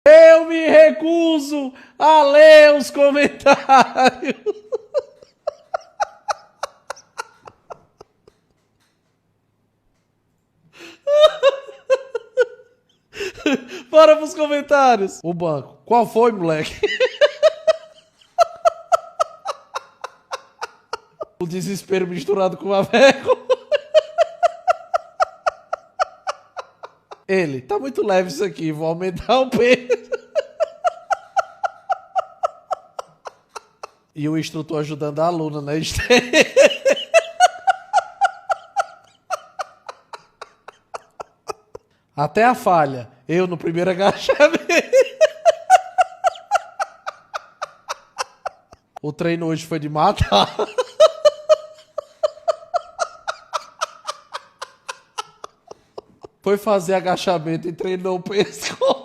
Eu me recuso a ler os comentários. Bora pros comentários. O banco. Qual foi, moleque? O desespero misturado com a vergonha. Ele. Tá muito leve isso aqui. Vou aumentar o peso. E o instrutor ajudando a aluna, né? Até a falha. Eu no primeiro agachamento. O treino hoje foi de matar. Foi fazer agachamento e treinou o pescoço.